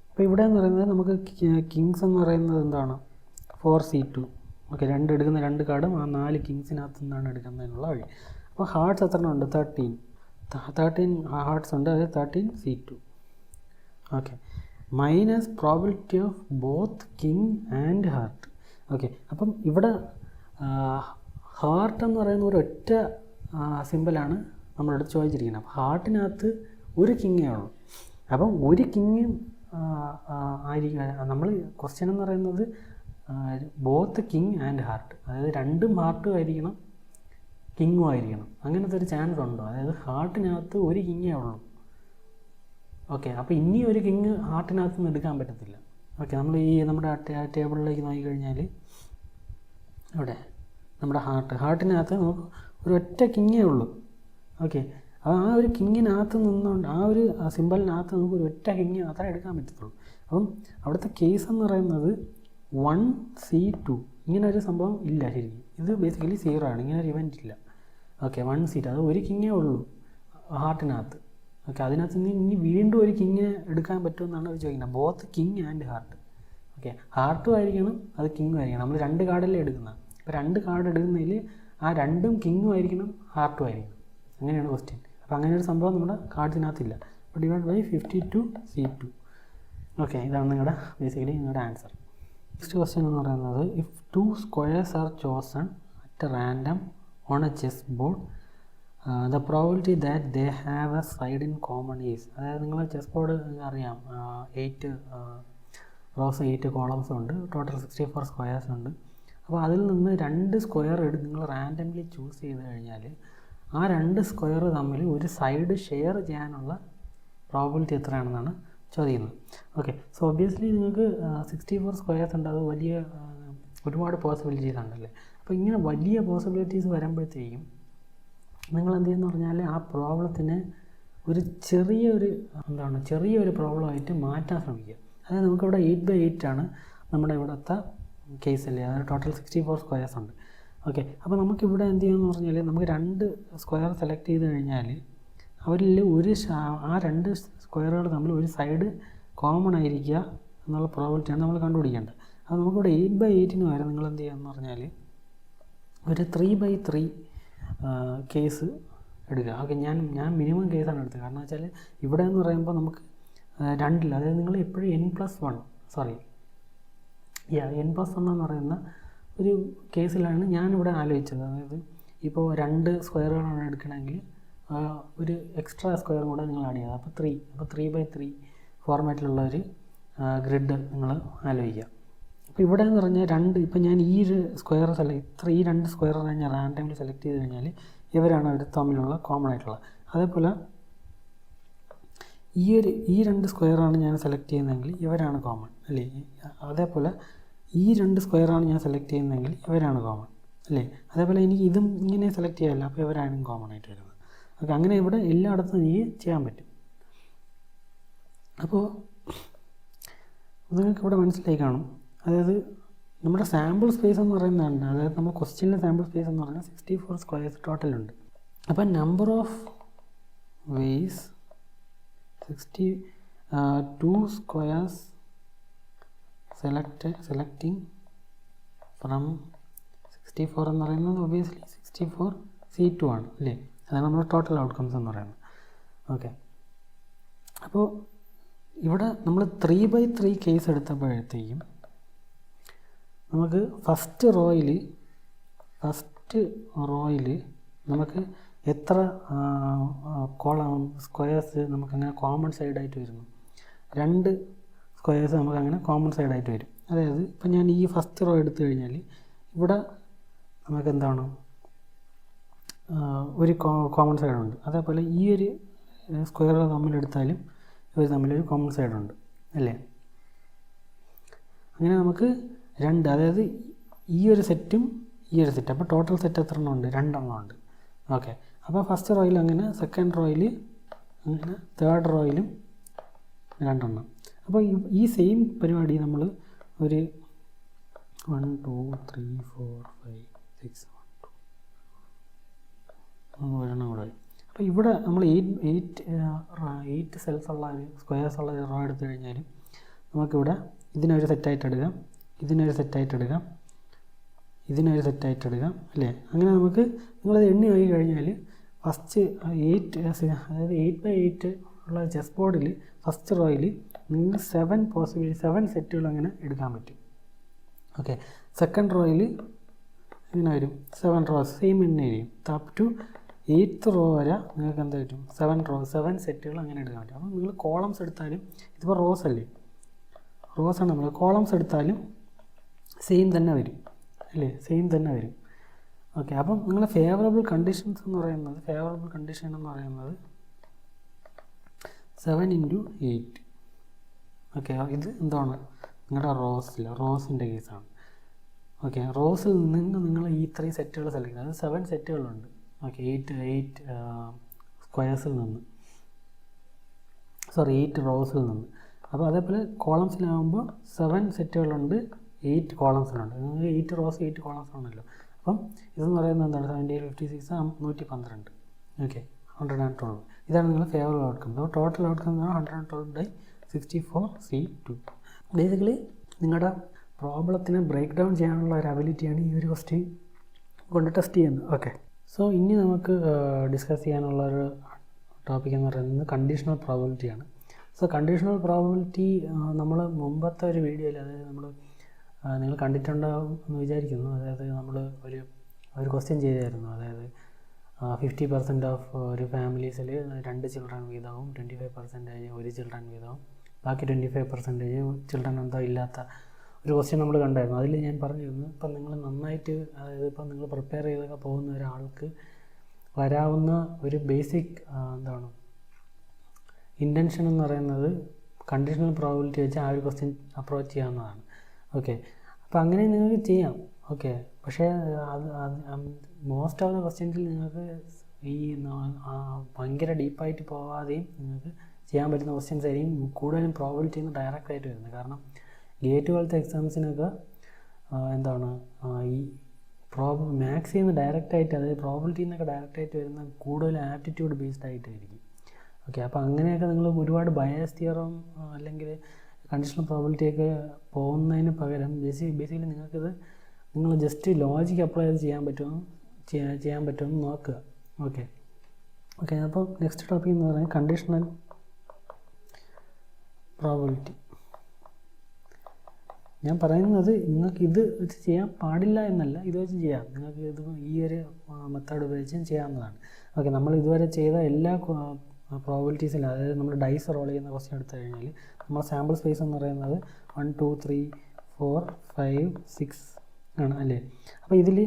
അപ്പോൾ ഇവിടെ എന്ന് പറയുന്നത് നമുക്ക് കിങ്സ് എന്ന് പറയുന്നത് എന്താണ്, 4C2. ഓക്കെ, എടുക്കുന്ന 2 കാർഡും ആ 4 കിങ്സിനകത്ത് നിന്നാണ് എടുക്കുന്നതിനുള്ള വഴി. അപ്പോൾ ഹാർട്ട്സ് എത്ര ഉണ്ട്, 13 ഹാർട്ട്സ് ഉണ്ട്, അത് 13C2. Okay, minus probability of both king and heart. Okay, അപ്പം ഇവിടെ ഹാർട്ട് എന്ന് പറയുന്ന ഒരു ഒറ്റ സിമ്പിളാണ് നമ്മളെടുത്ത് ചോദിച്ചിരിക്കുന്നത്. അപ്പോൾ ഹാർട്ടിനകത്ത് ഒരു കിങ്ങേ ഉള്ളൂ. അപ്പം ഒരു കിങ് ആയിരിക്കും നമ്മൾ ക്വസ്റ്റ്യൻ എന്ന് പറയുന്നത് ബോത്ത് കിങ് ആൻഡ് ഹാർട്ട്, അതായത് 2 ഹാർട്ടും ആയിരിക്കണം, കിങ്ങും ആയിരിക്കണം. അങ്ങനത്തെ ഒരു ചാൻസ് ഉണ്ടോ, അതായത് ഹാർട്ടിനകത്ത് ഒരു കിങ്ങേ ഉള്ളൂ. ഓക്കെ, അപ്പോൾ ഇനി ഒരു കിങ് ഹാർട്ടിനകത്ത് നിന്ന് എടുക്കാൻ പറ്റത്തില്ല. ഓക്കെ, നമ്മൾ നമ്മുടെ ടേബിളിലേക്ക് നോക്കിക്കഴിഞ്ഞാൽ ഇവിടെ നമ്മുടെ ഹാർട്ടിനകത്ത് നമുക്ക് ഒരു ഒറ്റ കിങ്ങേ ഉള്ളൂ. ഓക്കെ, അപ്പോൾ ആ ഒരു കിങ്ങിനകത്ത് നിന്നുകൊണ്ട് ആ ഒരു സിമ്പിളിനകത്ത് നമുക്ക് ഒരു ഒറ്റ കിങ് മാത്രമേ എടുക്കാൻ പറ്റത്തുള്ളൂ. അപ്പം അവിടുത്തെ കേസ് എന്ന് പറയുന്നത് 1C2 ഇങ്ങനെ ഒരു സംഭവം ഇല്ല ശരിക്കും. ഇത് ബേസിക്കലി 0 ആണ്, ഇങ്ങനെ ഒരു ഇവൻ്റ് ഇല്ല. ഓക്കെ, 1C2 അത് ഒരു കിങ്ങേ ഉള്ളൂ ഹാർട്ടിനകത്ത്. ഓക്കെ, അതിനകത്ത് നിന്ന് ഇനി വീണ്ടും ഒരു കിങ്ങിനെ എടുക്കാൻ പറ്റുമെന്നാണ് അവർ ചോദിക്കുന്നത്. Both king and heart. Okay, ഹാർട്ടും ആയിരിക്കണം, അത് കിങ്ങും ആയിരിക്കണം. നമ്മൾ 2 കാർഡല്ലേ എടുക്കുന്നത്. അപ്പോൾ 2 കാർഡ് എടുക്കുന്നതിൽ ആ 2ഉം കിങ്ങും ആയിരിക്കണം, ഹാർട്ടും ആയിരിക്കണം. അങ്ങനെയാണ് ക്വസ്റ്റ്യൻ. അപ്പോൾ അങ്ങനെ ഒരു സംഭവം നമ്മുടെ കാർഡ്സിനകത്തില്ല. അപ്പോൾ ഡിവൈഡ് ബൈ 52C2. ഓക്കെ, ഇതാണ് നിങ്ങളുടെ ബേസിക്കലി നിങ്ങളുടെ ആൻസർ. നെക്സ്റ്റ് ക്വസ്റ്റ്യൻ എന്ന് പറയുന്നത്, if 2 squares R chosen at random on A chess board the probability that they have A side in common is. അതായത് നിങ്ങൾ ചെസ് ബോർഡ് അറിയാം, 8 റോസ് 8 കോളംസ് ഉണ്ട്, total 64 squares ഉണ്ട്. അപ്പോൾ അതിൽ നിന്ന് 2 സ്ക്വയർ നിങ്ങൾ റാൻഡംലി ചൂസ് ചെയ്ത് കഴിഞ്ഞാൽ ആ 2 സ്ക്വയർ തമ്മിൽ ഒരു സൈഡ് ഷെയർ ചെയ്യാനുള്ള പ്രോബിലിറ്റി എത്രയാണെന്നാണ് ചോദിക്കുന്നത്. ഓക്കെ, സോ ഒബ്വിയസ്ലി നിങ്ങൾക്ക് 64 സ്ക്വയേഴ്സ് ഉണ്ട്, അത് വലിയ ഒരുപാട് പോസിബിലിറ്റീസ് ഉണ്ടല്ലേ. അപ്പോൾ ഇങ്ങനെ വലിയ പോസിബിലിറ്റീസ് വരുമ്പോഴത്തേക്കും നിങ്ങൾ എന്ത് ചെയ്യുമെന്ന് പറഞ്ഞാൽ ആ പ്രോബ്ലത്തിനെ ഒരു ചെറിയൊരു പ്രോബ്ലമായിട്ട് മാറ്റാൻ ശ്രമിക്കുക. അതായത് നമുക്കിവിടെ 8x8 ആണ് നമ്മുടെ ഇവിടുത്തെ കേസല്ലേ, അതായത് ടോട്ടൽ 64 സ്ക്വയേഴ്സ് ഉണ്ട്. ഓക്കെ, അപ്പോൾ നമുക്കിവിടെ എന്ത് ചെയ്യുമെന്ന് പറഞ്ഞാൽ നമുക്ക് 2 സ്ക്വയർ സെലക്ട് ചെയ്ത് കഴിഞ്ഞാൽ അവരിൽ ആ 2 സ്ക്വയറുകൾ തമ്മിൽ ഒരു സൈഡ് കോമൺ ആയിരിക്കുക എന്നുള്ള പ്രോബിലിറ്റിയാണ് നമ്മൾ കണ്ടുപിടിക്കേണ്ടത്. അപ്പോൾ നമുക്കിവിടെ 8/8 വരെ നിങ്ങൾ എന്ത് ചെയ്യുകയെന്ന് പറഞ്ഞാൽ ഒരു 3/3 കേസ് എടുക്കുക. ഓക്കെ, ഞാൻ മിനിമം കേസാണ് എടുത്തത്. കാരണം വെച്ചാൽ ഇവിടെ എന്ന് പറയുമ്പോൾ നമുക്ക് രണ്ടില്ല, അതായത് നിങ്ങൾ എപ്പോഴും n+1 എന്ന് പറയുന്ന ഒരു കേസിലാണ് ഞാനിവിടെ ആലോചിച്ചത്. അതായത് ഇപ്പോൾ 2 സ്ക്വയറുകളാണ് എടുക്കണമെങ്കിൽ ഒരു എക്സ്ട്രാ സ്ക്വയറും കൂടെ നിങ്ങൾ ആഡ് ചെയ്യുക. അപ്പോൾ 3/3 ഫോർമാറ്റിലുള്ള ഒരു ഗ്രിഡ് നിങ്ങൾ ആലോചിക്കുക. അപ്പോൾ ഇവിടെ എന്ന് പറഞ്ഞാൽ ഇപ്പോൾ ഞാൻ ഈ ഒരു സ്ക്വയർ ഈ 2 സ്ക്വയറാണ് ഞാൻ റാൻഡംലി സെലക്ട് ചെയ്ത് കഴിഞ്ഞാൽ ഇവരാണ് അവർ തമ്മിലുള്ള കോമൺ ആയിട്ടുള്ളത്. അതേപോലെ ഈ 2 സ്ക്വയറാണ് ഞാൻ സെലക്ട് ചെയ്യുന്നതെങ്കിൽ ഇവരാണ് കോമൺ അല്ലേ. അതേപോലെ ഈ 2 സ്ക്വയറാണ് ഞാൻ സെലക്ട് ചെയ്യുന്നതെങ്കിൽ ഇവരാണ് കോമൺ അല്ലേ. അതേപോലെ എനിക്ക് ഇതും ഇങ്ങനെ സെലക്ട് ചെയ്യാമല്ല, അപ്പോൾ ഇവരാണ് കോമൺ ആയിട്ട് വരുന്നത്. ഓക്കെ, അങ്ങനെ ഇവിടെ എല്ലായിടത്തും എനിക്ക് ചെയ്യാൻ പറ്റും. അപ്പോൾ നിങ്ങൾക്ക് ഇവിടെ മനസ്സിലായി കാണും. അതായത് നമ്മുടെ സാമ്പിൾ സ്പേസ് എന്ന് പറയുന്നതാണ്, അതായത് നമ്മൾ ക്വസ്റ്റ്യനിലെ സാമ്പിൾ സ്പേസ് എന്ന് പറഞ്ഞാൽ 64 സ്ക്വയേഴ്സ് ടോട്ടലുണ്ട്. അപ്പോൾ number of ways 62 squares selecting from 64 എന്ന് പറയുന്നത് ഒബിയസ്ലി 64 C2 ആണ് അല്ലേ. അതാണ് നമ്മുടെ ടോട്ടൽ ഔട്ട്കംസ് എന്ന് പറയുന്നത്. ഓക്കെ, അപ്പോൾ ഇവിടെ നമ്മൾ 3/3 കേസ് എടുത്തപ്പോഴത്തേക്കും നമുക്ക് ഫസ്റ്റ് റോയിൽ നമുക്ക് എത്ര സ്ക്വയേഴ്സ് നമുക്കങ്ങനെ കോമൺ സൈഡായിട്ട് വരുന്നു? 2 സ്ക്വയേഴ്സ് നമുക്കങ്ങനെ കോമൺ സൈഡായിട്ട് വരും. അതായത് ഇപ്പം ഞാൻ ഈ ഫസ്റ്റ് റോ എടുത്തു കഴിഞ്ഞാൽ ഇവിടെ നമുക്ക് എന്താണ് ഒരു കോമൺ സൈഡുണ്ട്. അതേപോലെ ഈ ഒരു സ്ക്വയറുകൾ തമ്മിലെടുത്താലും ഇവർ തമ്മിലൊരു കോമൺ സൈഡുണ്ട് അല്ലേ. അങ്ങനെ നമുക്ക് 2, അതായത് ഈ ഒരു സെറ്റും ഈ ഒരു സെറ്റ്, അപ്പോൾ ടോട്ടൽ സെറ്റ് എത്ര എണ്ണം ഉണ്ട്? 2 എണ്ണം ഉണ്ട്. ഓക്കെ, അപ്പോൾ ഫസ്റ്റ് റോയിൽ അങ്ങനെ, സെക്കൻഡ് റോയിൽ അങ്ങനെ, തേർഡ് റോയിലും 2 എണ്ണം. അപ്പോൾ ഈ സെയിം പരിപാടി നമ്മൾ ഒരു 1 2 3 4 5 6 ഒരെണ്ണം കൂടെ. അപ്പോൾ ഇവിടെ നമ്മൾ 8 സെൽസ് ഉള്ള ഒരു സ്ക്വയേഴ്സ് ഉള്ള ഒരു റോ എടുത്തു കഴിഞ്ഞാൽ നമുക്കിവിടെ ഇതിനൊരു സെറ്റായിട്ട് എടുക്കാം, ഇതിനൊരു സെറ്റായിട്ട് എടുക്കാം, ഇതിനൊരു സെറ്റായിട്ട് എടുക്കാം അല്ലേ. അങ്ങനെ നമുക്ക് നിങ്ങളത് എണ്ണി പോയി കഴിഞ്ഞാൽ ഫസ്റ്റ് 8, അതായത് 8/8 ഉള്ള ചെസ് ബോർഡിൽ ഫസ്റ്റ് റോയിൽ നിങ്ങൾക്ക് 7 സെറ്റുകൾ അങ്ങനെ എടുക്കാൻ പറ്റും. ഓക്കെ, സെക്കൻഡ് റോയിൽ ഇങ്ങനെ വരും 7 റോസ് സെയിം എണ്ണ ആയിരിക്കും. അപ്പ് ടു 8th റോ വരെ നിങ്ങൾക്ക് എന്താ പറ്റും? 7 സെറ്റുകൾ അങ്ങനെ എടുക്കാൻ പറ്റും. അപ്പോൾ നിങ്ങൾ കോളംസ് എടുത്താലും, ഇതിപ്പോൾ റോസ് അല്ലേ, റോസാണ് നമ്മൾ കോളംസ് എടുത്താലും സെയിം തന്നെ വരും അല്ലേ, സെയിം തന്നെ വരും. ഓക്കെ, അപ്പം നിങ്ങളെ ഫേവറബിൾ കണ്ടീഷൻ എന്ന് പറയുന്നത് 7 × 8. ഓക്കെ, ഇത് എന്താണ് നിങ്ങളുടെ റോസിൻ്റെ കേസാണ്. ഓക്കെ, റോസിൽ നിന്ന് നിങ്ങൾ ഈ 3 സെറ്റുകൾ സെലക്ട് ചെയ്യുന്നത്, അത് 7 സെറ്റുകളുണ്ട്. ഓക്കെ, 8 സ്ക്വയേഴ്സിൽ നിന്ന് 8 റോസിൽ നിന്ന്. അപ്പോൾ അതേപോലെ കോളംസിലാകുമ്പോൾ 7 സെറ്റുകളുണ്ട്, 8 കോളംസിലുണ്ട്. നിങ്ങൾക്ക് 8 റോസ് 8 കോളംസ് ആണല്ലോ. അപ്പം ഇതെന്ന് പറയുന്നത് എന്താണ്? 7 56 112. ഓക്കെ, 112. ഇതാണ് നിങ്ങളുടെ ഫേവറബിൾ ഔട്ട്കം. അപ്പോൾ ടോട്ടൽ ഔട്ട്കം എന്ന് പറഞ്ഞാൽ 112/64 C2. ബേസിക്കലി നിങ്ങളുടെ പ്രോബ്ലത്തിനെ ബ്രേക്ക് ഡൗൺ ചെയ്യാനുള്ള ഒരു അബിലിറ്റിയാണ് ഈ ഒരു ക്വസ്റ്റ്യൻ കൊണ്ട് ടെസ്റ്റ് ചെയ്യുന്നത്. ഓക്കെ, സോ ഇനി നമുക്ക് ഡിസ്കസ് ചെയ്യാനുള്ളൊരു ടോപ്പിക് എന്ന് പറയുന്നത് കണ്ടീഷണൽ പ്രോബബിലിറ്റിയാണ്. സോ കണ്ടീഷണൽ പ്രോബബിലിറ്റി നമ്മൾ മുമ്പത്തെ ഒരു വീഡിയോയിൽ, അതായത് നിങ്ങൾ കണ്ടിട്ടുണ്ടാവും എന്ന് വിചാരിക്കുന്നു. അതായത് നമ്മൾ ഒരു ക്വസ്റ്റ്യൻ ചെയ്തായിരുന്നു. അതായത് 50% ഓഫ് ഒരു ഫാമിലീസിൽ 2 ചിൽഡ്രൻ വീതവും 25% ഒരു ചിൽഡ്രൻ വീതവും ബാക്കി 25% ചിൽഡ്രൻ എന്തോ ഇല്ലാത്ത ഒരു ക്വസ്റ്റ്യൻ നമ്മൾ കണ്ടായിരുന്നു. അതിൽ ഞാൻ പറഞ്ഞിരുന്നു, ഇപ്പം നിങ്ങൾ നന്നായിട്ട്, അതായത് ഇപ്പം നിങ്ങൾ പ്രിപ്പയർ ചെയ്തൊക്കെ പോകുന്ന ഒരാൾക്ക് വരാവുന്ന ഒരു ബേസിക് എന്താണ് ഇൻറ്റൻഷൻ എന്ന് പറയുന്നത് കണ്ടീഷണൽ പ്രോബബിലിറ്റി വെച്ച് ആ ഒരു ക്വസ്റ്റ്യൻ അപ്രോച്ച് ചെയ്യാവുന്നതാണ്. ഓക്കെ, അപ്പോൾ അങ്ങനെ നിങ്ങൾക്ക് ചെയ്യാം. ഓക്കെ, പക്ഷേ മോസ്റ്റ് ഓഫ് ദ ക്വസ്റ്റ്യൻസിൽ നിങ്ങൾക്ക് ഈ ഭയങ്കര ഡീപ്പായിട്ട് പോകാതെയും നിങ്ങൾക്ക് ചെയ്യാൻ പറ്റുന്ന ക്വസ്റ്റ്യൻസ് ആയിരിക്കും കൂടുതലും പ്രോബബിലിറ്റിയിൽ നിന്ന് ഡയറക്റ്റ് ആയിട്ട് വരുന്നത്. കാരണം ഗേറ്റ് പോലത്തെ എക്സാംസിനൊക്കെ എന്താണ് ഈ മാത്സിൽ നിന്ന് ഡയറക്റ്റായിട്ട്, അതായത് പ്രോബബിലിറ്റിയിൽ നിന്നൊക്കെ ഡയറക്റ്റായിട്ട് വരുന്ന കൂടുതൽ ആപ്റ്റിറ്റ്യൂഡ് ബേസ്ഡ് ആയിട്ടായിരിക്കും. ഓക്കെ, അപ്പോൾ അങ്ങനെയൊക്കെ നിങ്ങൾ ഒരുപാട് ബയസ് തിയറം അല്ലെങ്കിൽ കണ്ടീഷണൽ പ്രോബബിലിറ്റിയൊക്കെ പോകുന്നതിന് പകരം ബേസിക്കലി നിങ്ങൾക്കിത് നിങ്ങൾ ജസ്റ്റ് ലോജിക്ക് അപ്ലൈ ചെയ്ത് ചെയ്യാൻ പറ്റുമെന്ന് നോക്കുക. ഓക്കെ, അപ്പോൾ നെക്സ്റ്റ് ടോപ്പിക് എന്ന് പറയുന്നത് കണ്ടീഷണൽ പ്രോബബിലിറ്റി. ഞാൻ പറയുന്നത് നിങ്ങൾക്ക് ഇത് വെച്ച് ചെയ്യാൻ പാടില്ല എന്നല്ല, ഇത് വെച്ച് ചെയ്യാം. നിങ്ങൾക്ക് ഇത് ഈ ഒരു മെത്തേഡ് ഉപയോഗിച്ചും ചെയ്യാവുന്നതാണ്. ഓക്കെ, നമ്മൾ ഇതുവരെ ചെയ്ത എല്ലാ പ്രോബബിലിറ്റീസിലും, അതായത് നമ്മൾ ഡൈസ് റോൾ ചെയ്യുന്ന ക്വസ്റ്റ്യൻ എടുത്തു കഴിഞ്ഞാൽ നമ്മൾ സാമ്പിൾ സ്പേസ് എന്ന് പറയുന്നത് 1 2 3 4 5 6 ആണ് അല്ലേ. അപ്പോൾ ഇതിൽ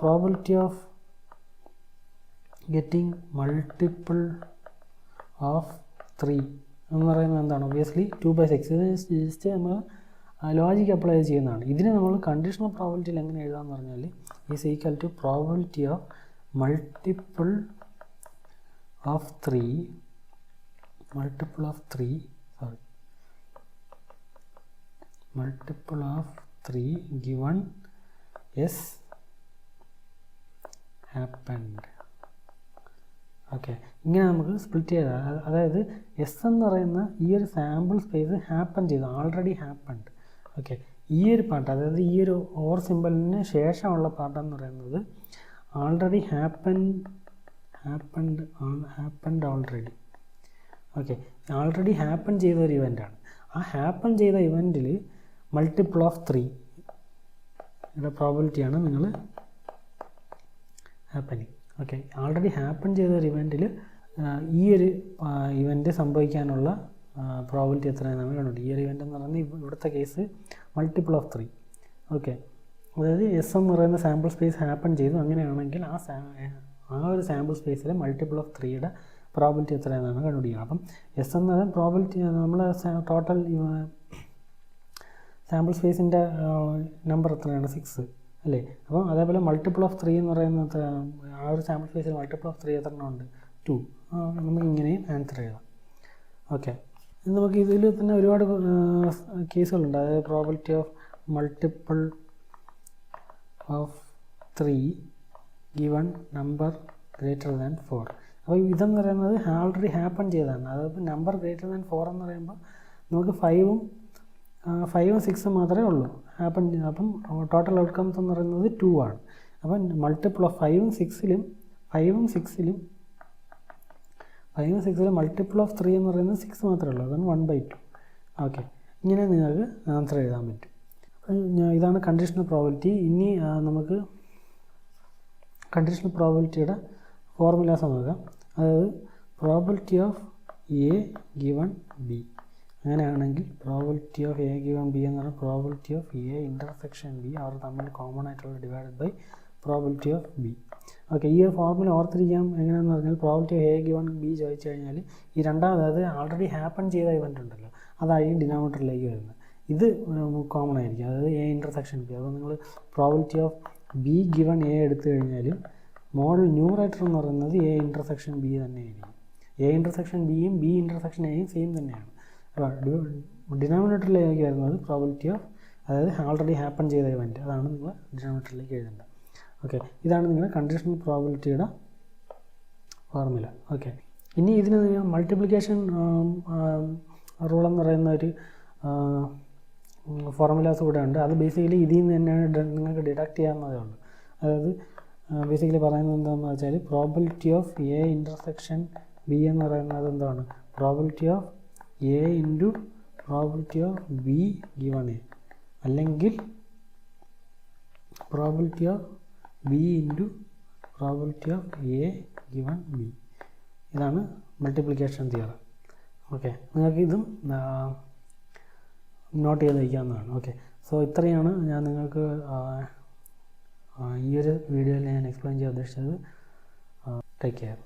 probability of getting multiple of 3 എന്ന് പറയുന്നത് എന്താണ്? ഒബ്വിയസ്ലി 2/6. ഇത് ജസ്റ്റ് നമ്മൾ ലോജിക്ക് അപ്ലൈ ചെയ്യുന്നതാണ്. ഇതിന് നമ്മൾ കണ്ടീഷണൽ പ്രോബബിലിറ്റിയിൽ എങ്ങനെ എഴുതാമെന്ന് പറഞ്ഞാൽ is equal to probability of multiple of 3 given S happened. Okay, ഇങ്ങനെ നമുക്ക് സ്പ്ലിറ്റ് ചെയ്താൽ, അതായത് എസ് എന്ന് പറയുന്ന ഈ ഒരു sample space already happened. Okay, ഈ ഒരു പാർട്ട്, അതായത് ഈ ഒരു ഓർ സിമ്പലിന് ശേഷമുള്ള പാർട്ടെന്ന് പറയുന്നത് already happened already. Okay, already happen ചെയ്ത ഒരു ഇവൻ്റാണ്. ആ ഹാപ്പൻ ചെയ്ത ഇവൻറ്റിൽ മൾട്ടിപ്പിൾ ഓഫ് 3 പ്രോബബിലിറ്റിയാണ് നിങ്ങൾ ഹാപ്പനിങ്. ഓക്കെ, ആൾറെഡി ഹാപ്പൻ ചെയ്ത ഒരു ഇവൻറ്റിൽ ഈ ഒരു ഇവൻറ്റ് സംഭവിക്കാനുള്ള പ്രോബബിലിറ്റി എത്രയാണ് നമ്മൾ കണ്ടുപിടിക്കും. ഈ ഒരു ഇവൻ്റ് എന്ന് പറയുന്നത് ഇവിടുത്തെ കേസ് മൾട്ടിപ്പിൾ ഓഫ് 3. ഓക്കെ, അതായത് എസ് എന്ന് പറയുന്ന സാമ്പിൾ സ്പേസ് ഹാപ്പൻ ചെയ്തു. അങ്ങനെയാണെങ്കിൽ ആ ഒരു സാമ്പിൾ സ്പേസിൽ മൾട്ടിപ്പിൾ ഓഫ് 3യുടെ പ്രോബബിലിറ്റി എത്രയാണെന്നാണ് കണ്ടുപിടിക്കുക. അപ്പം എസ് എന്നത് പ്രോബബിലിറ്റി, നമ്മൾ ടോട്ടൽ സാമ്പിൾ സ്പേസിൻ്റെ നമ്പർ എത്രയാണ്? 6 അല്ലേ. അപ്പം അതേപോലെ മൾട്ടിപ്പിൾ ഓഫ് 3 എന്ന് പറയുന്നത് ആ ഒരു സാമ്പിൾ സ്പേസിൽ മൾട്ടിപ്പിൾ ഓഫ് 3 എത്ര ഉണ്ട്? 2. നമുക്ക് ഇങ്ങനെയും ആൻസർ എഴുതാം. ഓക്കെ, നമുക്ക് ഇതിൽ തന്നെ ഒരുപാട് കേസുകളുണ്ട്. അതായത് probability of multiple of 3 given number greater than 4. അപ്പോൾ ഇതെന്ന് പറയുന്നത് ആൾറെഡി ഹാപ്പൺ ചെയ്തതാണ്. അതായത് നമ്പർ ഗ്രേറ്റർ ദാൻ 4 എന്ന് പറയുമ്പോൾ നമുക്ക് 5ഉം 6ഉം മാത്രമേ ഉള്ളൂ ഹാപ്പൺ. അപ്പം ടോട്ടൽ ഔട്ട്കംസ് എന്ന് പറയുന്നത് 2 ആണ്. അപ്പം മൾട്ടിപ്പിൾ ഓഫ് 5ഉം 6ലും മൾട്ടിപ്പിൾ ഓഫ് 3 എന്ന് പറയുന്നത് 6 മാത്രമേ ഉള്ളൂ. അതാണ് 1/2. ഓക്കെ, ഇങ്ങനെ നിങ്ങൾക്ക് ആൻസർ എഴുതാൻ പറ്റും. ഇതാണ് കണ്ടീഷണൽ പ്രോബബിലിറ്റി. ഇനി നമുക്ക് കണ്ടീഷണൽ പ്രോബബിലിറ്റിയുടെ ഫോർമുലാസ് നോക്കാം. അതായത് probability of A given B. അങ്ങനെയാണെങ്കിൽ probability of A given B എന്ന് പറഞ്ഞാൽ probability of A intersection B അവർ തമ്മിൽ കോമൺ ആയിട്ടുള്ള divided by probability of B. Okay, ഈ ഒരു ഫോർമുല ഓർത്തിരിക്കാം. എങ്ങനെയാണെന്ന് പറഞ്ഞാൽ probability of A given B ചോദിച്ചു കഴിഞ്ഞാൽ ഈ രണ്ടാമത്, അതായത് ആൾറെഡി ഹാപ്പൺ ചെയ്ത ഇവൻ്റ് ഉണ്ടല്ലോ, അതായിരിക്കും ഡിനോമിനേറ്ററിലേക്ക് വരുന്നത്. ഇത് കോമൺ ആയിരിക്കും, അതായത് എ ഇൻ്റർസെക്ഷൻ ബി. അപ്പോൾ നിങ്ങൾ probability of B given A എടുത്തു കഴിഞ്ഞാൽ മോഡൽ ന്യൂമറേറ്റർ എന്ന് പറയുന്നത് എ ഇൻ്റർസെക്ഷൻ ബി തന്നെയായിരിക്കും. എ ഇൻ്റർസെക്ഷൻ ബിയും ബി ഇൻ്റർസെക്ഷൻ എയും സെയിം തന്നെയാണ്. അപ്പോൾ ഡിനോമിനേറ്ററിലേക്ക് വരുന്നത് പ്രോബബിലിറ്റി ഓഫ്, അതായത് ആൾറെഡി ഹാപ്പൺ ചെയ്ത ഇവൻറ്റ്, അതാണ് നിങ്ങൾ ഡിനോമിനേറ്ററിലേക്ക് എഴുതേണ്ടത്. ഓക്കെ, ഇതാണ് നിങ്ങളുടെ കണ്ടീഷണൽ പ്രോബബിലിറ്റിയുടെ ഫോർമുല. ഓക്കെ, ഇനി ഇതിന് മൾട്ടിപ്ലിക്കേഷൻ റൂൾ എന്ന് പറയുന്ന ഒരു ഫോർമുലാസ് കൂടെ ഉണ്ട്. അത് ബേസിക്കലി ഇതിൽ നിന്ന് തന്നെയാണ് നിങ്ങൾക്ക് ഡിഡക്റ്റ് ചെയ്യാവുന്നതേ ഉള്ളൂ. അതായത് ബേസിക്കലി പറയുന്നത് എന്താണെന്ന് വെച്ചാൽ probability of A intersection B എന്ന് പറയുന്നത് എന്താണ്? Probability of A into probability of B given A, അല്ലെങ്കിൽ probability of B into probability of A given B. ഇതാണ് മൾട്ടിപ്ലിക്കേഷൻ തിയറം. ഓക്കെ, നിങ്ങൾക്ക് ഇതും നോട്ട് ചെയ്ത് വയ്ക്കാവുന്നതാണ്. ഓക്കെ, സോ ഇത്രയാണ് ഞാൻ നിങ്ങൾക്ക് ഈ ഒരു വീഡിയോയിൽ ഞാൻ എക്സ്പ്ലെയിൻ ചെയ്യാൻ ഉദ്ദേശിച്ചത്. Take care.